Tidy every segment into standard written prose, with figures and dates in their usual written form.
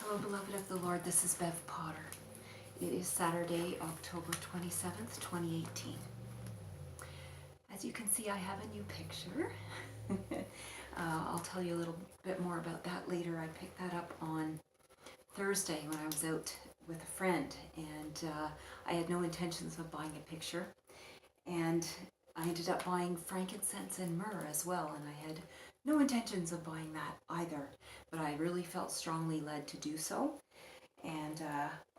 Hello, beloved of the Lord. This is Bev Potter. It is Saturday, October 27th, 2018. As you can see, I have a new picture. I'll tell you a little bit more about that later. I picked that up on Thursday when I was out with a friend, and I had no intentions of buying a picture. And I ended up buying frankincense and myrrh as well, and I had no intentions of buying that either, but I really felt strongly led to do so. And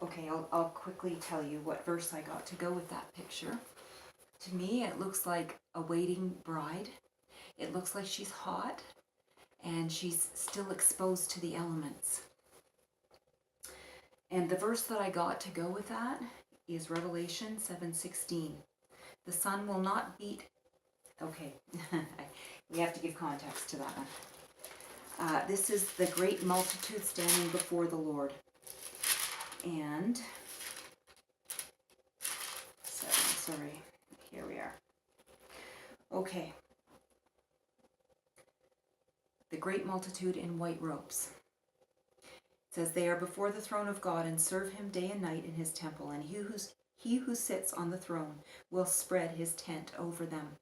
okay, I'll quickly tell you what verse I got to go with that picture. To me, it looks like a waiting bride. It looks like she's hot and she's still exposed to the elements. And the verse that I got to go with that is Revelation 7:16. The sun will not beat. Okay, we have to give context to that one. This is the great multitude standing before the Lord. And, sorry, here we are. Okay. The great multitude in white robes. It says, they are before the throne of God and serve him day and night in his temple, and he who sits on the throne will spread his tent over them.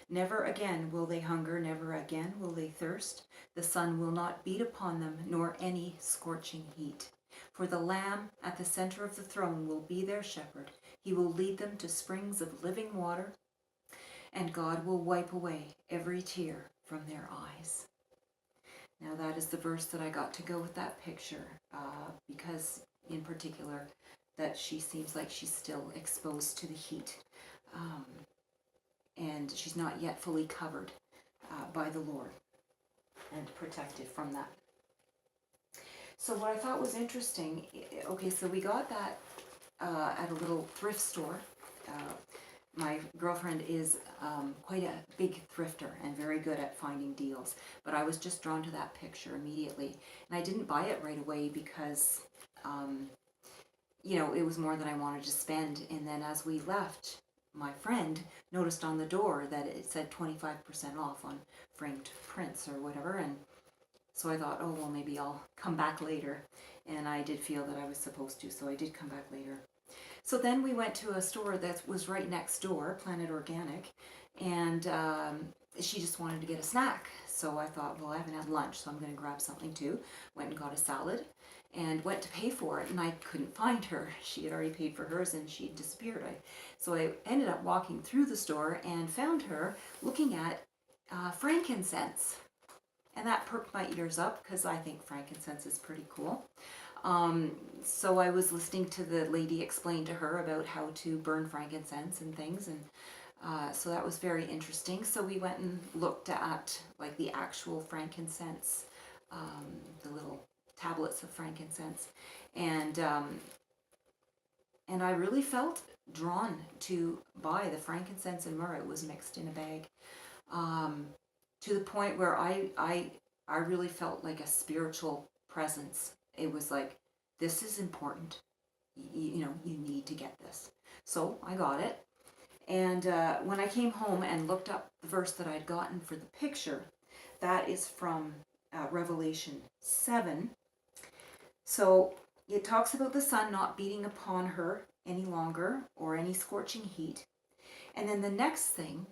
Never again will they hunger, never again will they thirst. The sun will not beat upon them, nor any scorching heat. For the Lamb at the center of the throne will be their shepherd. He will lead them to springs of living water, and God will wipe away every tear from their eyes. Now that is the verse that I got to go with that picture, because in particular that she seems like she's still exposed to the heat. And she's not yet fully covered by the Lord and protected from that. So what I thought was interesting, okay, so we got that at a little thrift store. My girlfriend is quite a big thrifter and very good at finding deals, but I was just drawn to that picture immediately. And I didn't buy it right away because, it was more than I wanted to spend. And then as we left, my friend noticed on the door that it said 25% off on framed prints or whatever, and so I thought, oh, well, maybe I'll come back later, and I did feel that I was supposed to, so I did come back later. So then we went to a store that was right next door, Planet Organic, and she just wanted to get a snack, so I thought, well, I haven't had lunch, so I'm going to grab something too. Went and got a salad, and went to pay for it, and I couldn't find her. She had already paid for hers, and she had disappeared. So I ended up walking through the store and found her looking at frankincense. And that perked my ears up because I think frankincense is pretty cool. So I was listening to the lady explain to her about how to burn frankincense and things, and so that was very interesting. So we went and looked at like the actual frankincense, the little tablets of frankincense, and I really felt drawn to buy the frankincense and myrrh. It was mixed in a bag, to the point where I really felt like a spiritual presence. It was like, this is important. You need to get this. So I got it. And when I came home and looked up the verse that I'd gotten for the picture, that is from Revelation 7. So it talks about the sun not beating upon her any longer or any scorching heat. And then the next thing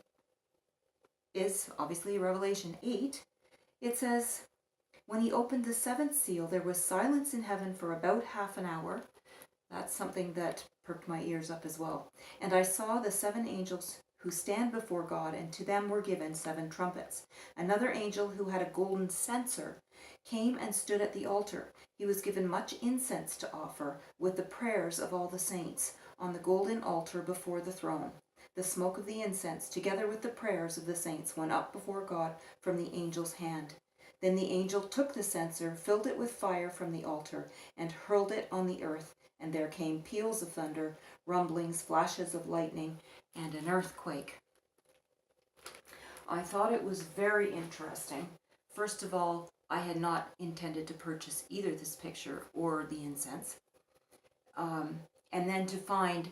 is obviously Revelation 8. It says, when he opened the seventh seal, there was silence in heaven for about half an hour. That's something that perked my ears up as well. And I saw the seven angels who stand before God, and to them were given seven trumpets. Another angel who had a golden censer came and stood at the altar. He was given much incense to offer with the prayers of all the saints on the golden altar before the throne. The smoke of the incense, together with the prayers of the saints, went up before God from the angel's hand. Then the angel took the censer, filled it with fire from the altar, and hurled it on the earth. And there came peals of thunder, rumblings, flashes of lightning, and an earthquake. I thought it was very interesting. First of all, I had not intended to purchase either this picture or the incense. And then to find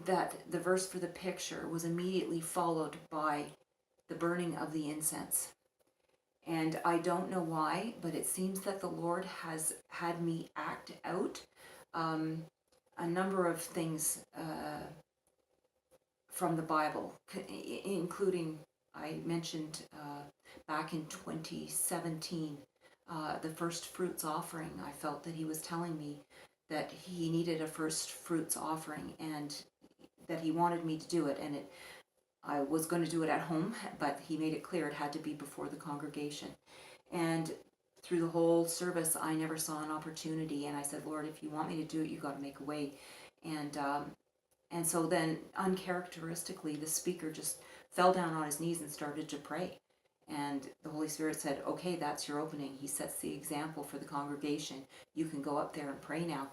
that the verse for the picture was immediately followed by the burning of the incense. And I don't know why, but it seems that the Lord has had me act out a number of things from the Bible, including, I mentioned back in 2017, the Firstfruits Offering. I felt that he was telling me that he needed a Firstfruits Offering and that he wanted me to do it. And I was going to do it at home, but he made it clear it had to be before the congregation. And through the whole service, I never saw an opportunity. And I said, Lord, if you want me to do it, you got to make a way. And so then, uncharacteristically, the speaker just fell down on his knees and started to pray. And the Holy Spirit said, okay, that's your opening. He sets the example for the congregation. You can go up there and pray now,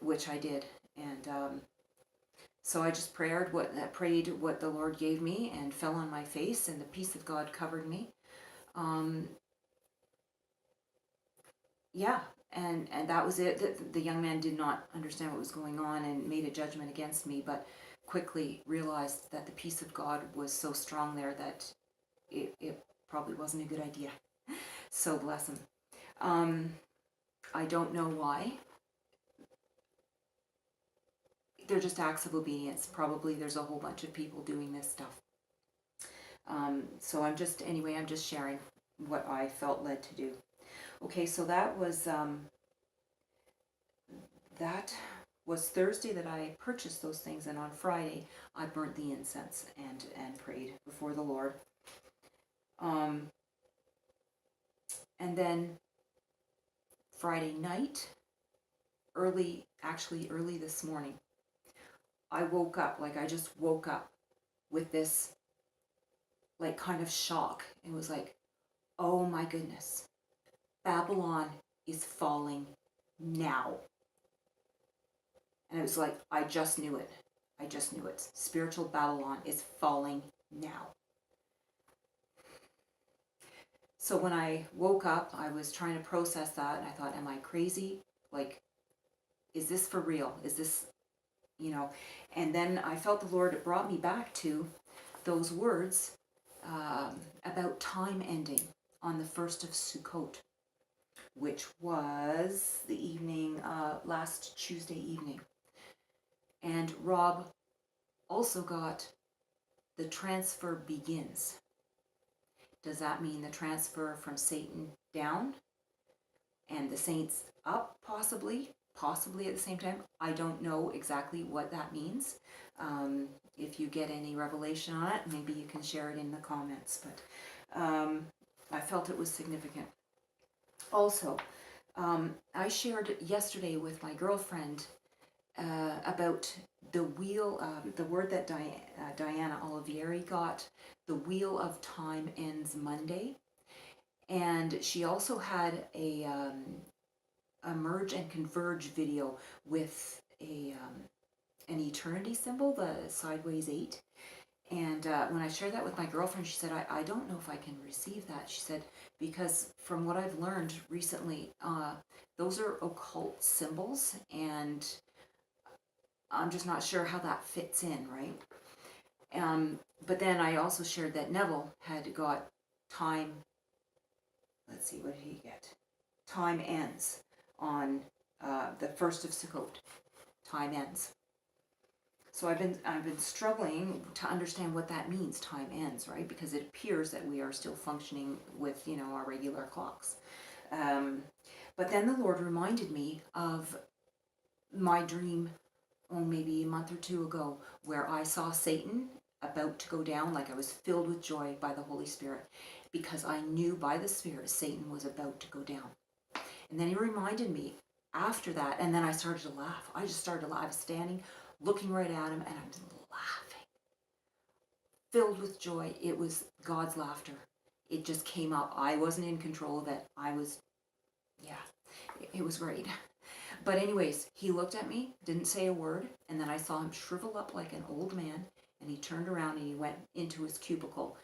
which I did. And so I just prayed what the Lord gave me and fell on my face, and the peace of God covered me. Yeah, and that was it. The young man did not understand what was going on and made a judgment against me, but quickly realized that the peace of God was so strong there that it probably wasn't a good idea. So bless him. I don't know why. They're just acts of obedience. Probably there's a whole bunch of people doing this stuff. So I'm just sharing what I felt led to do. Okay, so that was Thursday that I purchased those things, and on Friday I burnt the incense and prayed before the Lord. And then Friday night, early this morning, I woke up, I just woke up with this kind of shock. It was like, oh my goodness, Babylon is falling now. And it was like, I just knew it. Spiritual Babylon is falling now. So when I woke up, I was trying to process that, and I thought, am I crazy? Is this for real? Is this, And then I felt the Lord brought me back to those words about time ending on the 1st of Sukkot, which was the evening, last Tuesday evening. And Rob also got the transfer begins. Does that mean the transfer from Satan down and the saints up, possibly at the same time? I don't know exactly what that means. If you get any revelation on it, maybe you can share it in the comments. But I felt it was significant. Also, I shared yesterday with my girlfriend about the wheel, the word that Diana Olivieri got, the wheel of time ends Monday. And she also had a merge and converge video with an eternity symbol, the sideways 8. And when I shared that with my girlfriend, she said, I don't know if I can receive that. She said, because from what I've learned recently, those are occult symbols, and I'm just not sure how that fits in, right? But then I also shared that Neville had got time, let's see, what did he get? Time ends on the 1st of Sukkot. Time ends. So I've been struggling to understand what that means, time ends, right? Because it appears that we are still functioning with, our regular clocks. But then the Lord reminded me of my dream, maybe a month or two ago, where I saw Satan about to go down. I was filled with joy by the Holy Spirit, because I knew by the Spirit Satan was about to go down. And then he reminded me after that, and then I started to laugh. I just started to laugh. I was standing, looking right at him, and I'm just laughing, filled with joy. It was God's laughter. It just came up. I wasn't in control of it. It was great. But anyways, he looked at me, didn't say a word, and then I saw him shrivel up like an old man, and he turned around and he went into his cubicle.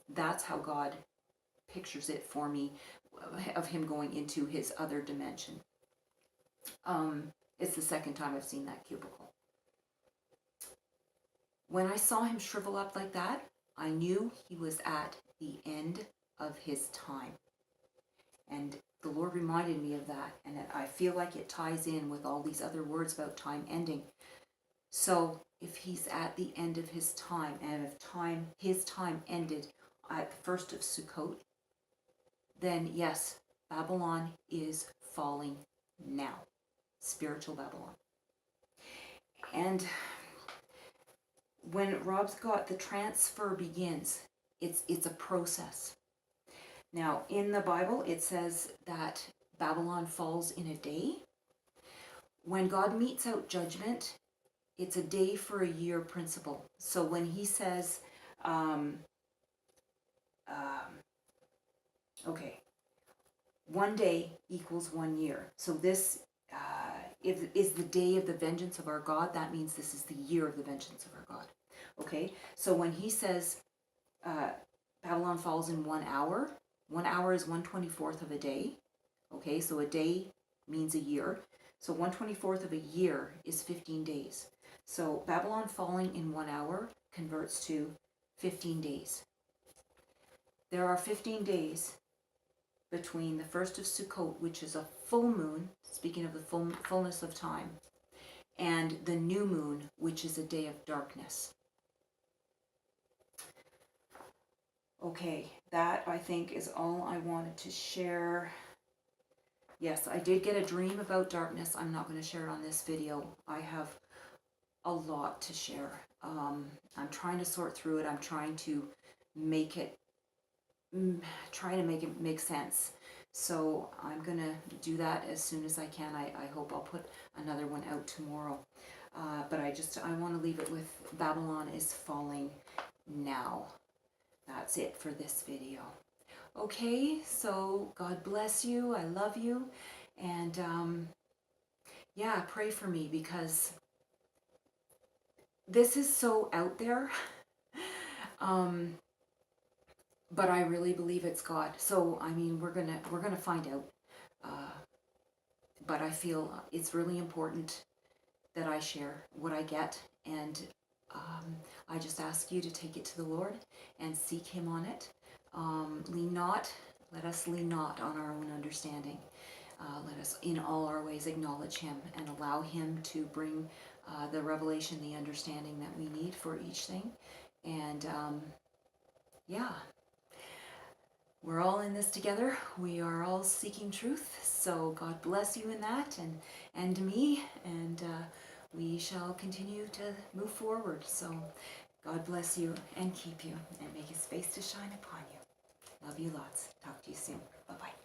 That's how God pictures it for me, of him going into his other dimension. It's the second time I've seen that cubicle. When I saw him shrivel up like that, I knew he was at the end of his time. And the Lord reminded me of that, and I feel like it ties in with all these other words about time ending. So if he's at the end of his time, and if his time ended at the first of Sukkot, then yes, Babylon is falling now. Spiritual Babylon. And when Rob's got the transfer begins, it's a process. Now, in the Bible, it says that Babylon falls in a day. When God metes out judgment, it's a day for a year principle. So when he says, okay, 1 day equals 1 year. So this is the day of the vengeance of our God. That means this is the year of the vengeance of our God. Okay, so when he says Babylon falls in 1 hour, 1 hour is 1/24th of a day. Okay, so a day means a year. So 1/24th of a year is 15 days. So Babylon falling in 1 hour converts to 15 days. There are 15 days between the first of Sukkot, which is a full moon, speaking of the fullness of time, and the new moon, which is a day of darkness. Okay, that I think is all I wanted to share. Yes, I did get a dream about darkness. I'm not going to share it on this video. I have a lot to share. I'm trying to sort through it. I'm trying to make it make sense. So I'm going to do that as soon as I can. I hope I'll put another one out tomorrow. But I want to leave it with Babylon is falling now. That's it for this video. Okay, so God bless you. I love you. And yeah, pray for me because this is so out there. But I really believe it's God. So I mean, we're gonna find out. But I feel it's really important that I share what I get, and I just ask you to take it to the Lord and seek Him on it. Let us lean not on our own understanding. Let us in all our ways acknowledge Him and allow Him to bring the revelation, the understanding that we need for each thing. And yeah, we're all in this together. We are all seeking truth. So God bless you in that, and me, and we shall continue to move forward. So God bless you and keep you and make His face to shine upon you. Love you lots. Talk to you soon. Bye-bye.